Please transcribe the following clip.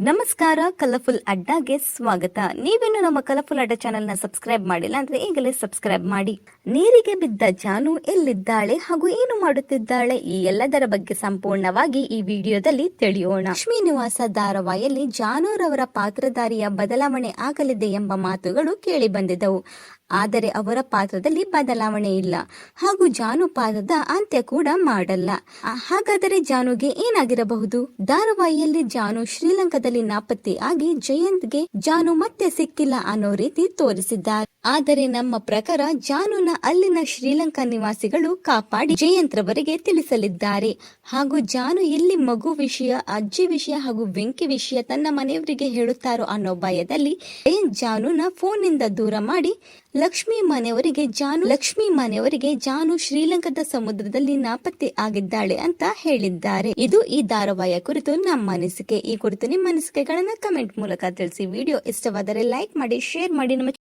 ನಮಸ್ಕಾರ, ಕಲರ್ಫುಲ್ ಅಡ್ಡಾಗೆ ಸ್ವಾಗತ. ನೀವೇನು ನಮ್ಮ ಕಲರ್ಫುಲ್ ಅಡ್ಡ ಚಾನೆಲ್ ನ ಸಬ್ಸ್ಕ್ರೈಬ್ ಮಾಡಿಲ್ಲ ಅಂದ್ರೆ ಈಗಲೇ ಸಬ್ಸ್ಕ್ರೈಬ್ ಮಾಡಿ. ನೀರಿಗೆ ಬಿದ್ದ ಜಾನು ಎಲ್ಲಿದ್ದಾಳೆ ಹಾಗೂ ಏನು ಮಾಡುತ್ತಿದ್ದಾಳೆ, ಈ ಎಲ್ಲದರ ಬಗ್ಗೆ ಸಂಪೂರ್ಣವಾಗಿ ಈ ವಿಡಿಯೋದಲ್ಲಿ ತಿಳಿಯೋಣ. ಲಕ್ಷ್ಮೀ ನಿವಾಸ ಧಾರಾವಾಹಿಯಲ್ಲಿ ಜಾನುರವರ ಪಾತ್ರಧಾರಿಯ ಬದಲಾವಣೆ ಆಗಲಿದೆ ಎಂಬ ಮಾತುಗಳು ಕೇಳಿ ಬಂದಿದ್ದವು. ಆದರೆ ಅವರ ಪಾತ್ರದಲ್ಲಿ ಬದಲಾವಣೆ ಇಲ್ಲ ಹಾಗೂ ಜಾನು ಪಾತ್ರದ ಅಂತ್ಯ ಕೂಡ ಮಾಡಲ್ಲ. ಹಾಗಾದರೆ ಜಾನುಗೆ ಏನಾಗಿರಬಹುದು? ಧಾರಾವಾಹಿಯಲ್ಲಿ ಜಾನು ಶ್ರೀಲಂಕಾದಲ್ಲಿ ನಾಪತ್ತೆ ಆಗಿ ಜಯಂತ್ಗೆ ಜಾನು ಮತ್ತೆ ಸಿಕ್ಕಿಲ್ಲ ಅನ್ನೋ ರೀತಿ ತೋರಿಸಿದ್ದಾರೆ. ಆದರೆ ನಮ್ಮ ಪ್ರಕಾರ ಜಾನುನ ಅಲ್ಲಿನ ಶ್ರೀಲಂಕಾ ನಿವಾಸಿಗಳು ಕಾಪಾಡಿ ಜಯಂತ್ ರವರಿಗೆ ತಿಳಿಸಲಿದ್ದಾರೆ. ಹಾಗೂ ಜಾನು ಎಲ್ಲಿ ಮಗು ವಿಷಯ, ಅಜ್ಜಿ ವಿಷಯ ಹಾಗೂ ವೆಂಕಿ ವಿಷಯ ತನ್ನ ಮನೆಯವರಿಗೆ ಹೇಳುತ್ತಾರೋ ಅನ್ನೋ ಭಯದಲ್ಲಿ ಜಯಂತ್ ಜಾನುನ ಫೋನ್ ನಿಂದ ದೂರ ಮಾಡಿ ಲಕ್ಷ್ಮಿ ಮನೆಯವರಿಗೆ ಜಾನು ಶ್ರೀಲಂಕಾದ ಸಮುದ್ರದಲ್ಲಿ ನಾಪತ್ತೆ ಆಗಿದ್ದಾಳೆ ಅಂತ ಹೇಳಿದ್ದಾರೆ. ಇದು ಈ ಧಾರಾವಾಹಿಯ ಕುರಿತು ನಮ್ಮ ಅನಿಸಿಕೆ. ಈ ಕುರಿತು ನಿಮ್ಮ ಅನಿಸಿಕೆಗಳನ್ನ ಕಮೆಂಟ್ ಮೂಲಕ ತಿಳಿಸಿ. ವಿಡಿಯೋ ಇಷ್ಟವಾದರೆ ಲೈಕ್ ಮಾಡಿ, ಶೇರ್ ಮಾಡಿ. ನಮ್ಮ